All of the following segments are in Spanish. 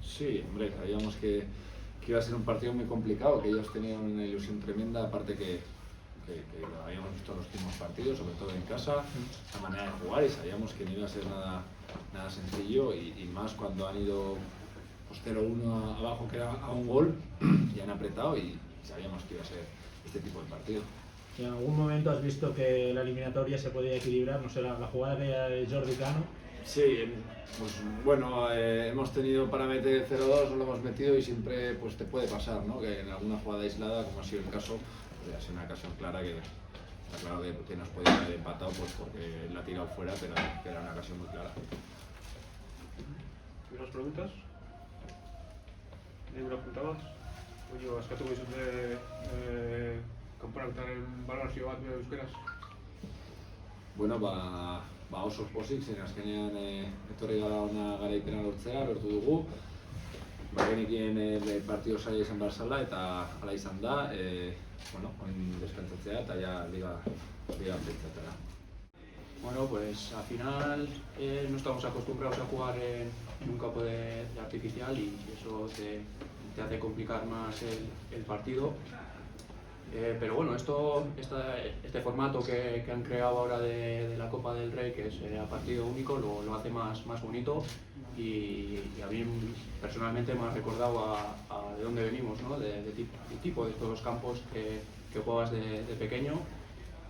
Sí, hombre, sabíamos que iba a ser un partido muy complicado, que ellos tenían una ilusión tremenda, aparte que lo habíamos visto en los últimos partidos, sobre todo en casa, la manera de jugar, y sabíamos que no iba a ser nada sencillo, y más cuando han ido pues 0-1 abajo, que era a un gol, y han apretado, y sabíamos que iba a ser este tipo de partido. ¿Y en algún momento has visto que la eliminatoria se podía equilibrar? No sé, la jugada de Jordi Cano. Sí, pues bueno, hemos tenido para meter 0-2, no lo hemos metido, y siempre pues te puede pasar, ¿no? Que en alguna jugada aislada, como ha sido el caso, pues ha sido una ocasión clara que está claro que nos podía haber empatado, pues porque la ha tirado fuera, pero que era una ocasión muy clara. ¿Algunas preguntas? ¿Ninguna apuntabas? Oye, askatu gizute konparaketaren balorazio bat euskeraz? Bueno, oso pozik, zen azkenean etorri gara ona garaipena lortzea, lortu dugu. Genekien partido zaila izan behar zela, eta hala izan da. Bueno, oin deskantzatzea eta ja liga pentsatara. Bueno, pues al final no estamos acostumbrados a jugar en un campo de artificial, y eso te hace complicar más el partido. Pero bueno, este formato que han creado ahora de la Copa del Rey, que es a partido único, lo hace más bonito, y a mí personalmente me ha recordado a de dónde venimos, ¿no? de tipo de estos campos que juegas de pequeño,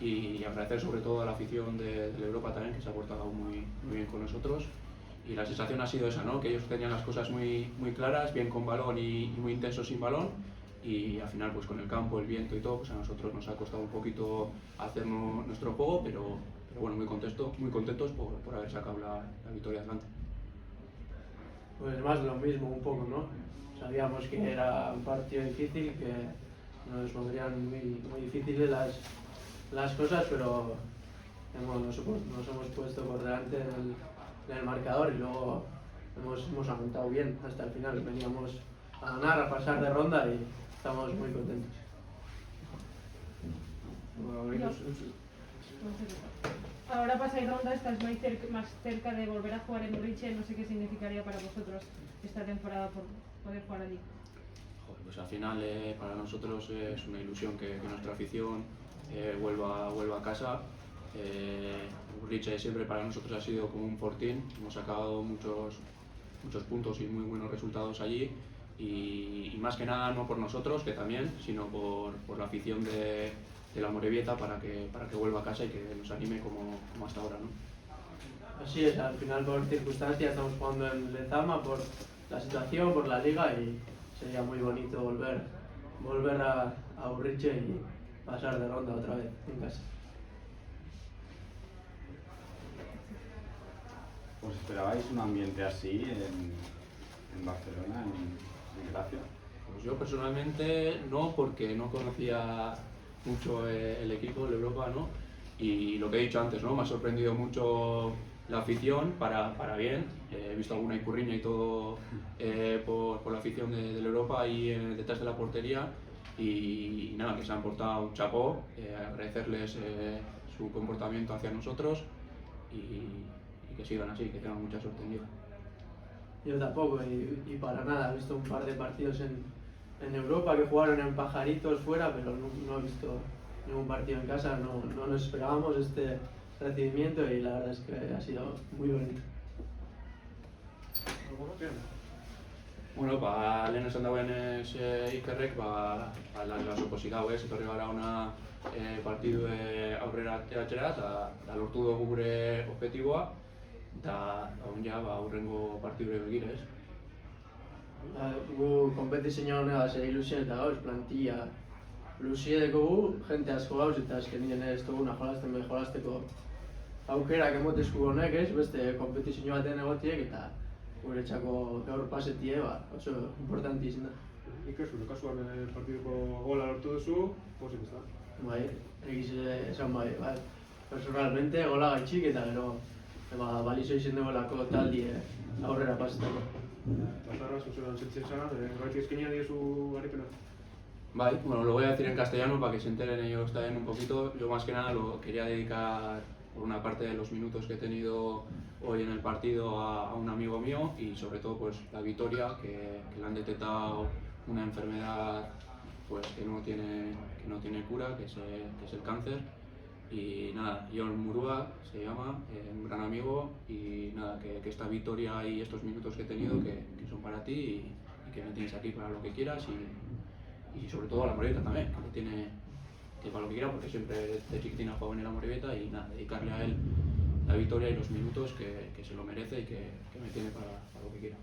y agradecer sobre todo a la afición de la Europa también, que se ha portado muy bien con nosotros. Y la sensación ha sido esa, ¿no? Que ellos tenían las cosas muy claras, bien con balón y muy intensos sin balón, y al final pues con el campo, el viento y todo, pues a nosotros nos ha costado un poquito hacer nuestro juego, pero bueno, muy contentos por haber sacado la victoria adelante. Pues más de lo mismo un poco, ¿no? Sabíamos que era un partido difícil, que nos pondrían muy difíciles las cosas, pero nos hemos puesto por delante en el marcador, y luego hemos aguantado bien hasta el final. Veníamos a ganar, a pasar de ronda, y estamos muy contentos. Ahora pasáis ronda, estás más cerca de volver a jugar en Urriche. No sé qué significaría para vosotros esta temporada por poder jugar allí. Joder, pues al final para nosotros es una ilusión que nuestra afición vuelva a casa. Urriche siempre para nosotros ha sido como un fortín, hemos sacado muchos puntos y muy buenos resultados allí, y más que nada no por nosotros, que también, sino por la afición de la Amorebieta, para que vuelva a casa y que nos anime como hasta ahora, ¿no? Así es, al final por circunstancias estamos jugando en Lezama, por la situación, por la liga, y sería muy bonito volver a Urriche y pasar de ronda otra vez en casa. ¿Os esperabais un ambiente así en Barcelona, en Gracia? Pues yo personalmente no, porque no conocía mucho el equipo, el Europa, ¿no? Y lo que he dicho antes, ¿no? Me ha sorprendido mucho la afición, para bien. He visto alguna icurriña y todo por la afición del Europa ahí detrás de la portería, y nada, que se han portado chapó, agradecerles su comportamiento hacia nosotros, y que sigan así, que tengan mucha suerte en liga. Yo tampoco, y para nada. He visto un par de partidos en Europa que jugaron en Pajaritos fuera, pero no he visto ningún partido en casa. No nos esperábamos este recibimiento, y la verdad es que ha sido muy bonito. Bueno, lehen esan dagoenez Ikerrek, laso pozik hauez, etorri gara ona partidu aurrera ateratzera, eta lortu dugu gure objektiboa, eta hurrengo partidure begira, ez? Gu konpetizio honegaz ilusioen eta gauz, plantilla luzie dekogu, jente asko gauz, eta azkenien ez duguna jolasteko aukerak emotezku honek, ez? Beste konpetizio baten egotiek, eta guretzako gaur pasetie oso importanti izan da. Iker, zure kasuan partidoko gola lortu duzu, pozik ez da? Bai, egiz esan bai. Personalmente gola gaitxik, eta gero balizo izan dugolako taldi aurrera pasetako. Eta zarra, zuzeran zentzen zara, gaiti ezkenia diezu garipena? Vale, bueno, lo voy a decir en castellano para que se enteren ellos también un poquito. Yo más que nada lo quería dedicar por una parte de los minutos que he tenido hoy en el partido a un amigo mío y sobre todo pues la victoria, que le han detectado una enfermedad pues que no tiene cura, que es el cáncer. Y nada, John Murúa se llama, un gran amigo, y nada, que esta victoria y estos minutos que he tenido que son para ti y que me tienes aquí para lo que quieras y sobre todo a la Amorebieta también, que para lo que quiera, porque siempre de chiquitina jugaba en el Amorebieta y nada, dedicarle a él la victoria y los minutos que se lo merece y que me tiene para lo que quiera.